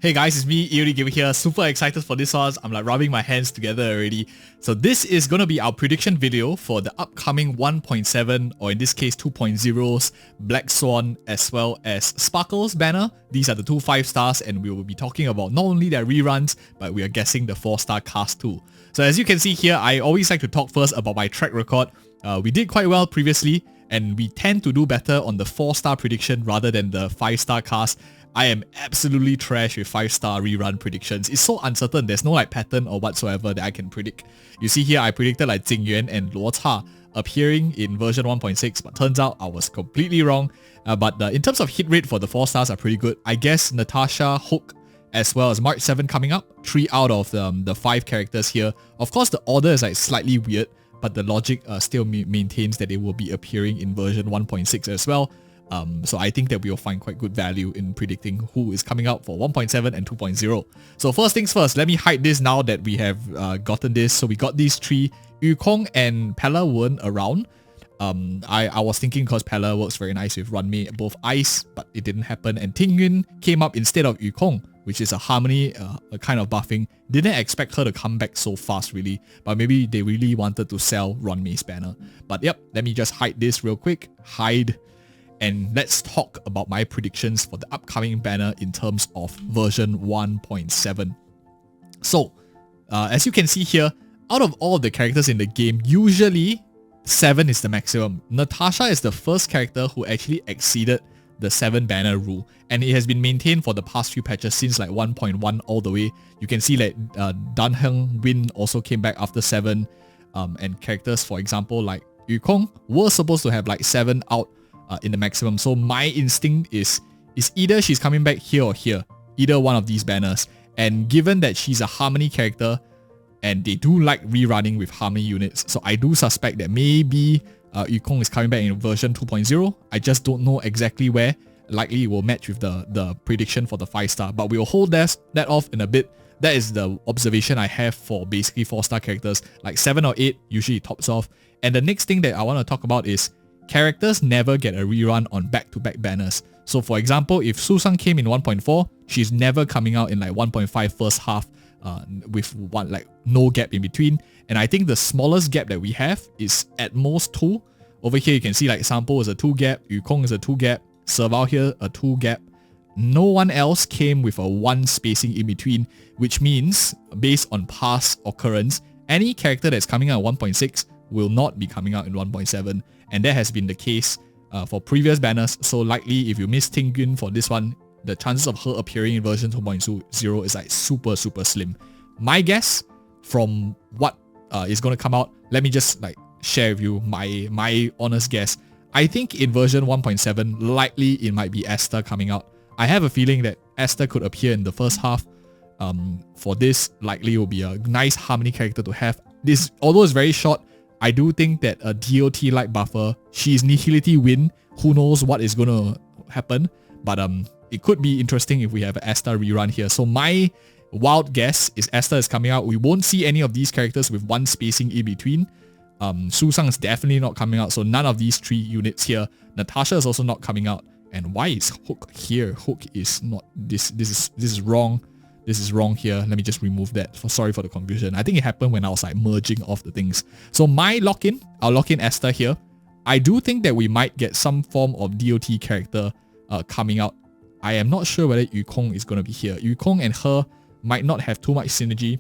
Hey guys, it's me, EODGamer here. Super excited for this one. I'm like rubbing my hands together already. So this is going to be our prediction video for the upcoming 1.7 or in this case 2.0's Black Swan as well as Sparkle's banner. These are the two 5-stars and we will be talking about not only their reruns, but we are guessing the 4-star cast too. So as you can see here, I always like to talk first about my track record. We did quite well previously and we tend to do better on the 4-star prediction rather than the 5-star cast. I am absolutely trash with 5-star rerun predictions. It's so uncertain. There's no like pattern or whatsoever that I can predict. You see here, I predicted like Jingyuan and Luo Cha appearing in version 1.6, but turns out I was completely wrong. But in terms of hit rate for the 4-stars are pretty good. I guess Natasha, Fucc, as well as March 7 coming up. 3 out of the 5 characters here. Of course, the order is like slightly weird, but the logic still maintains that they will be appearing in version 1.6 as well. So I think that we will find quite good value in predicting who is coming out for 1.7 and 2.0. So first things first, let me hide this now that we have gotten this. So we got these 3. Yukong and Pella weren't around. I was thinking because Pella works very nice with Runmei, both ice, but it didn't happen. And Tingyun came up instead of Yukong, which is a harmony, a kind of buffing. Didn't expect her to come back so fast really, but maybe they really wanted to sell Runmei's banner. But yep, let me just hide this real quick. Hide. And let's talk about my predictions for the upcoming banner in terms of version 1.7. So, as you can see here, out of all of the characters in the game, usually 7 is the maximum. Natasha is the first character who actually exceeded the 7 banner rule, and it has been maintained for the past few patches since like 1.1 all the way. You can see like Danheng Win also came back after 7, and characters, for example, like Yukong were supposed to have like 7 out in the maximum. So my instinct is either she's coming back here or here, either one of these banners. And given that she's a harmony character and they do like rerunning with harmony units, so I do suspect that maybe Yukong is coming back in version 2.0. I just don't know exactly where. Likely it will match with the prediction for the 5-star, but we'll hold that off in a bit. That is the observation I have for basically 4-star characters. Like 7 or 8 usually tops off. And the next thing that I want to talk about is characters never get a rerun on back-to-back banners. So for example, if Susang came in 1.4, she's never coming out in like 1.5 first half with one like no gap in between. And I think the smallest gap that we have is at most 2. Over here you can see like Sampo is a 2 gap, Yukong is a 2 gap, Serval here a 2 gap. No one else came with a 1 spacing in between, which means based on past occurrence, any character that's coming out at 1.6 will not be coming out in 1.7. And that has been the case for previous banners. So likely if you miss Tingyun for this one, the chances of her appearing in version 2.0 is like super slim. My guess from what is going to come out, let me just like share with you my honest guess. I think in version 1.7, likely it might be Esther coming out. I have a feeling that Esther could appear in the first half. For this, likely will be a nice harmony character to have. This, although it's very short, I do think that a DOT-like buffer, she's Nihility Win, who knows what is going to happen, but it could be interesting if we have an Esther rerun here. So my wild guess is Esther is coming out. We won't see any of these characters with 1 spacing in between. Susang is definitely not coming out, so none of these 3 units here. Natasha is also not coming out. And why is Fucc here? Fucc is not, this is wrong. This is wrong here. Let me just remove that. Sorry for the confusion. I think it happened when I was like merging off the things. So my lock-in, I'll lock in Esther here. I do think that we might get some form of DOT character coming out. I am not sure whether Yukong is going to be here. Yukong and her might not have too much synergy.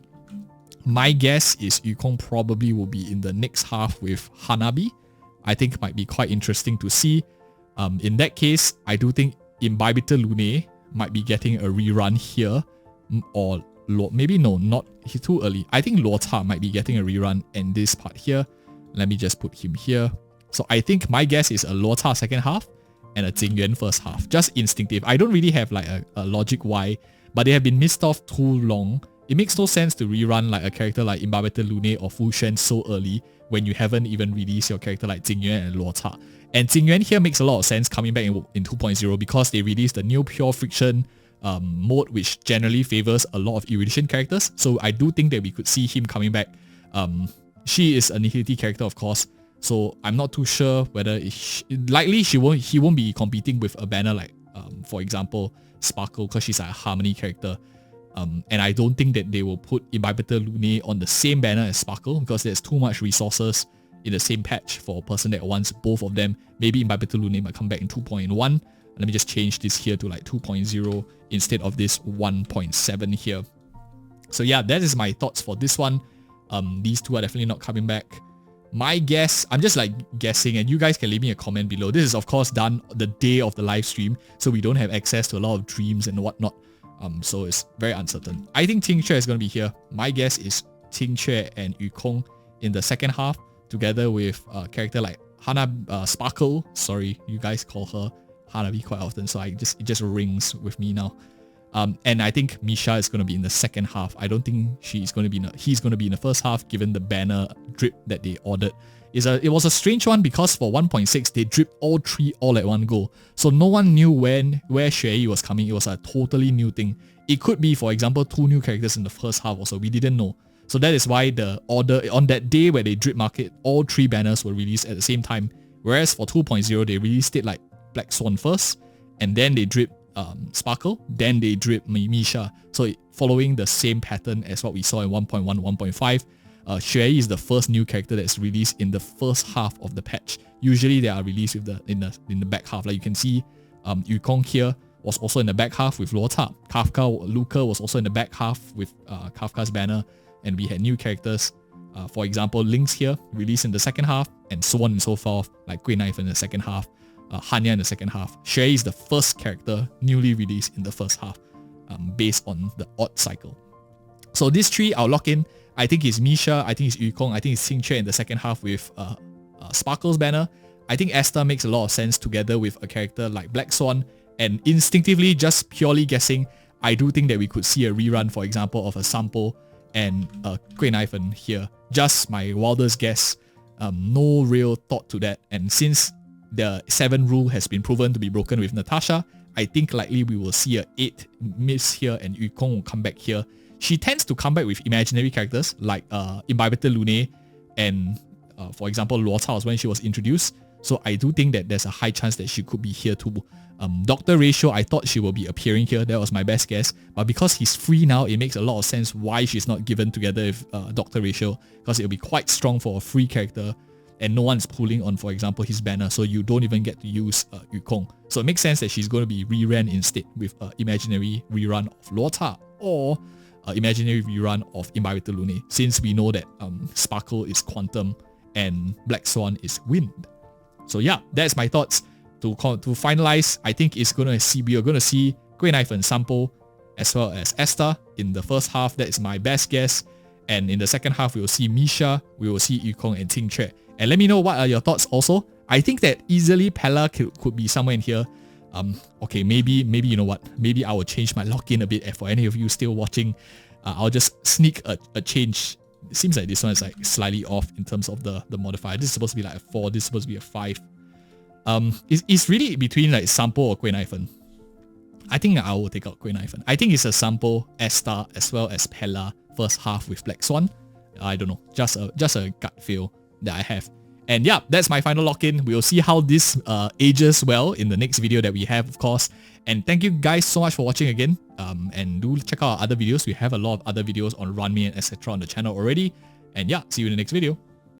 My guess is Yukong probably will be in the next half with Hanabi. I think might be quite interesting to see. In that case, I do think Imbibitor Lune might be getting a rerun here. Or maybe no, not too early. I think Luo Cha might be getting a rerun in this part here. Let me just put him here. So I think my guess is a Luo Cha second half and a Jingyuan first half. Just instinctive. I don't really have like a logic why, but they have been missed off too long. It makes no sense to rerun like a character like Imbibitor Lune or Fu Shen so early when you haven't even released your character like Jingyuan and Luo Cha. And Jingyuan here makes a lot of sense coming back in 2.0 because they released the new Pure Friction mode, which generally favors a lot of Erudition characters. So I do think that we could see him coming back. She is a Nihility character, of course. So I'm not too sure whether likely he won't be competing with a banner like for example, Sparkle, because she's a Harmony character. And I don't think that they will put Imbibitor Lune on the same banner as Sparkle, because there's too much resources in the same patch for a person that wants both of them. Maybe Imbibitor Lune might come back in 2.1. Let me just change this here to like 2.0 instead of this 1.7 here. So yeah, that is my thoughts for this one. These two are definitely not coming back. My guess, I'm just like guessing, and you guys can leave me a comment below. This is of course done the day of the live stream, so we don't have access to a lot of dreams and whatnot. So it's very uncertain. I think Tincture is going to be here. My guess is Tincture and Yukong in the second half, together with a character like Sparkle. Sorry, you guys call her Hanabi quite often, so it just rings with me now. And I think Misha is going to be in the second half. I don't think he's going to be in the first half, given the banner drip that they ordered. It was a strange one, because for 1.6 they dripped all three all at one go. So no one knew where Xueyi was coming. It was a totally new thing. It could be, for example, 2 new characters in the first half also. We didn't know. So that is why the order on that day where they drip market, all 3 banners were released at the same time. Whereas for 2.0 they released it like Black Swan first, and then they drip Sparkle, then they drip Misha. So following the same pattern as what we saw in 1.1, 1.5, Xueyi is the first new character that's released in the first half of the patch. Usually they are released with in the back half. Like you can see, Yukong here was also in the back half with Luota. Luca was also in the back half with Kafka's banner, and we had new characters. For example, Lynx here released in the second half, and so on and so forth, like Grey Knife in the second half. Hanya in the second half. Xueyi is the first character newly released in the first half, based on the odd cycle. So these 3 I'll lock in. I think it's Misha, I think it's Yukong, I think it's Tincture in the second half with Sparkle's banner. I think Esther makes a lot of sense together with a character like Black Swan, and instinctively, just purely guessing, I do think that we could see a rerun, for example, of a Sampo and a Grey Knife here. Just my wildest guess. No real thought to that. And since the 7 rule has been proven to be broken with Natasha, I think likely we will see a 8 miss here, and Yukong will come back here. She tends to come back with imaginary characters like Imbibitor Lune and for example Luota was when she was introduced. So I do think that there's a high chance that she could be here too. Dr. Ratio, I thought she will be appearing here. That was my best guess. But because he's free now, it makes a lot of sense why she's not given together with Dr. Ratio, because it'll be quite strong for a free character. And no one's pulling on, for example, his banner, so you don't even get to use Yukong. So it makes sense that she's going to be reran instead with imaginary rerun of Luota or imaginary rerun of Imbibitor Lune, since we know that Sparkle is Quantum and Black Swan is Wind. So yeah, that's my thoughts. To finalize, I think we are going to see Grey Knife and Sampo as well as Esther in the first half. That is my best guess. And in the second half, we will see Misha, we will see Yukong and Tincture. And let me know what are your thoughts also. I think that easily Pella could be somewhere in here. Okay, maybe you know what? Maybe I will change my lock-in a bit. And for any of you still watching, I'll just sneak a change. It seems like this one is like slightly off in terms of the modifier. This is supposed to be like a 4. This is supposed to be a 5. It's really between like Sampo or Grey Knife. I think I will take out Grey Knife. I think it's a Sampo, Esther, as well as Pella first half with Black Swan. I don't know. Just a gut feel that I have. And yeah, that's my final lock-in. We'll see how this ages well in the next video that we have, of course. And thank you guys so much for watching again. And do check out our other videos. We have a lot of other videos on Runme and etc. on the channel already. And yeah, see you in the next video.